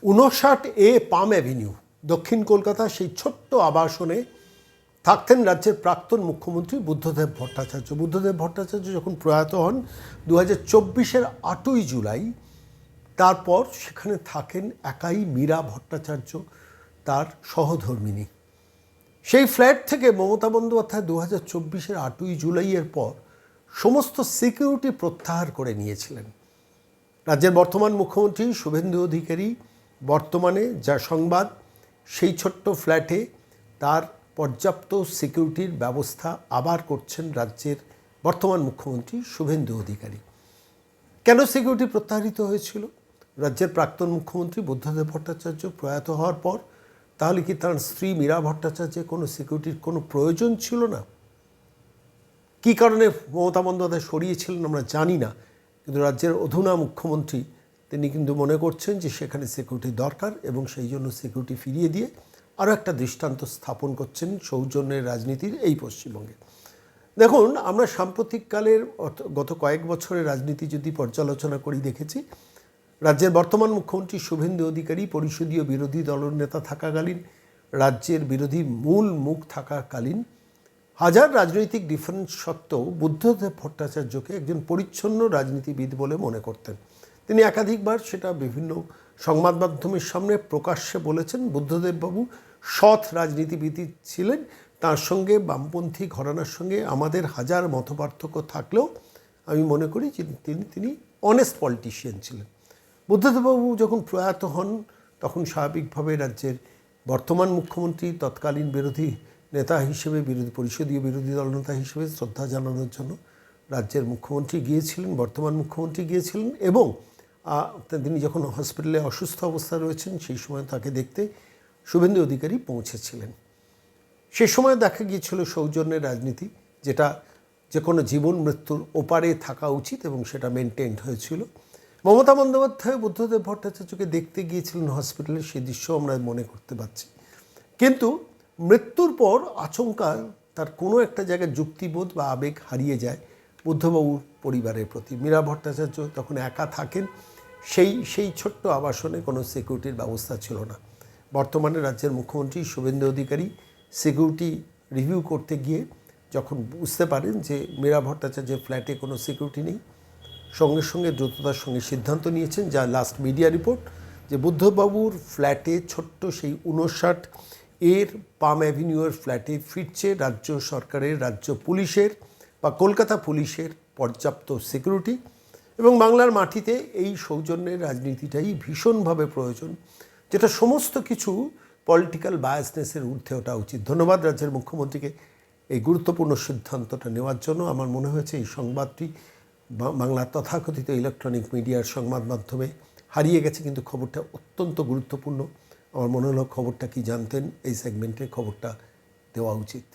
59A পাম avenue দক্ষিণ কলকাতা সেই ছোট্ট আবাসনে থাকতেন রাজ্যের প্রাক্তন মুখ্যমন্ত্রী বুদ্ধদেব ভট্টাচার্য। বুদ্ধদেব ভট্টাচার্য যখন প্রয়াত হন 2024-এর 8ই জুলাই, তারপর সেখানে থাকেন একাই মীরা ভট্টাচার্য, তার সহধর্মিণী। সেই ফ্ল্যাট থেকে মমতা বন্দ্যোপাধ্যায় 2024-এর 8ই জুলাইয়ের পর সমস্ত সিকিউরিটি প্রত্যাহার করে নিয়েছিলেন। রাজ্যের বর্তমান মুখ্যমন্ত্রী শুভেন্দু অধিকারী বর্তমানে যা সংবাদ, সেই ছোট্ট ফ্ল্যাটে তার পর্যাপ্ত সিকিউরিটির ব্যবস্থা আবার করছেন রাজ্যের বর্তমান মুখ্যমন্ত্রী শুভেন্দু অধিকারী। কেন সিকিউরিটি প্রত্যাহারিত হয়েছিল? রাজ্যের প্রাক্তন মুখ্যমন্ত্রী বুদ্ধদেব ভট্টাচার্য প্রয়াত হওয়ার পর তাহলে কি তার স্ত্রী মীরা ভট্টাচার্যের কোনো সিকিউরিটির কোনো প্রয়োজন ছিল না? কী কারণে মমতা বন্দ্যোপাধ্যায় সরিয়েছিলেন আমরা জানি না, কিন্তু রাজ্যের অধুনা মুখ্যমন্ত্রী তিনি কিন্তু মনে করছেন যে সেখানে সিকিউরিটি দরকার এবং সেই জন্য সিকিউরিটি ফিরিয়ে দিয়ে আরও একটা দৃষ্টান্ত স্থাপন করছেন সৌজন্যের রাজনীতির এই পশ্চিমবঙ্গে। দেখুন, আমরা সাম্প্রতিককালের গত কয়েক বছরের রাজনীতি যদি পর্যালোচনা করি, দেখেছি রাজ্যের বর্তমান মুখ্যমন্ত্রী শুভেন্দু অধিকারী পরিষদীয় বিরোধী দলনেতা থাকাকালীন, রাজ্যের বিরোধী মূল মুখ থাকাকালীন হাজার রাজনৈতিক ডিফারেন্স সত্ত্বেও বুদ্ধদেব ভট্টাচার্যকে একজন পরিচ্ছন্ন রাজনীতিবিদ বলে মনে করতেন। তিনি একাধিকবার সেটা বিভিন্ন সংবাদ মাধ্যমের সামনে প্রকাশ্যে বলেছেন। বুদ্ধদেববাবু সৎ রাজনীতিবিদ ছিলেন, তার সঙ্গে বামপন্থী ঘরানার সঙ্গে আমাদের হাজার মতপার্থক্য থাকলেও আমি মনে করি যে তিনি অনেস্ট পলিটিশিয়ান ছিলেন। বুদ্ধদেববাবু যখন প্রয়াত হন তখন স্বাভাবিকভাবে রাজ্যের বর্তমান মুখ্যমন্ত্রী তৎকালীন বিরোধী নেতা হিসেবে, পরিষদীয় বিরোধী দলনেতা হিসেবে শ্রদ্ধা জানানোর জন্য রাজ্যের মুখ্যমন্ত্রী গিয়েছিলেন, বর্তমান মুখ্যমন্ত্রী গিয়েছিলেন এবং তিনি যখন হসপিটালে অসুস্থ অবস্থায় রয়েছেন সেই সময় তাকে দেখতে শুভেন্দু অধিকারী পৌঁছেছিলেন। সে সময় দেখা গিয়েছিল সৌজন্যের রাজনীতি, যেটা যে কোনো জীবন মৃত্যুর ওপারে থাকা উচিত এবং সেটা মেনটেন্ড হয়েছিল। মমতা বন্দ্যোপাধ্যায় বুদ্ধদেব ভট্টাচার্যকে দেখতে গিয়েছিলেন হসপিটালে, সেই দৃশ্য আমরা মনে করতে পারছি। কিন্তু মৃত্যুর পর আচমকা তার কোনো একটা জায়গায় যুক্তিবোধ বা আবেগ হারিয়ে যায় বুদ্ধবাবুর পরিবারের প্রতি। মীরা ভট্টাচার্য তখন একা থাকেন, সেই ছোট্ট আবাসনে কোনো সিকিউরিটির ব্যবস্থা ছিল না। বর্তমানে রাজ্যের মুখ্যমন্ত্রী শুভেন্দু অধিকারী সিকিউরিটি রিভিউ করতে গিয়ে যখন বুঝতে পারেন যে মীরা ভট্টাচার্যের ফ্ল্যাটে কোনো সিকিউরিটি নেই, সঙ্গে সঙ্গে দ্রুততার সঙ্গে সিদ্ধান্ত নিয়েছেন, যা লাস্ট মিডিয়া রিপোর্ট, যে বুদ্ধবাবুর ফ্ল্যাটে ছোট্ট সেই 59 পাম অ্যাভিনিউয়ের ফ্ল্যাটে ফিরছে রাজ্য সরকারের, রাজ্য পুলিশের বা কলকাতা পুলিশের পর্যাপ্ত সিকিউরিটি। এবং বাংলার মাটিতে এই সৌজন্যের রাজনীতিটাই ভীষণভাবে প্রয়োজন, যেটা সমস্ত কিছু পলিটিক্যাল বায়াসনেসের ঊর্ধ্বে ওঠা উচিত। ধন্যবাদ রাজ্যের মুখ্যমন্ত্রীকে এই গুরুত্বপূর্ণ সিদ্ধান্তটা নেওয়ার জন্য। আমার মনে হয়েছে এই সংবাদটি বাংলার তথাকথিত ইলেকট্রনিক মিডিয়ার সংবাদ মাধ্যমে হারিয়ে গেছে, কিন্তু খবরটা অত্যন্ত গুরুত্বপূর্ণ। আমার মনে হলো খবরটা কি জানতেন, এই সেগমেন্টে খবরটা দেওয়া উচিত।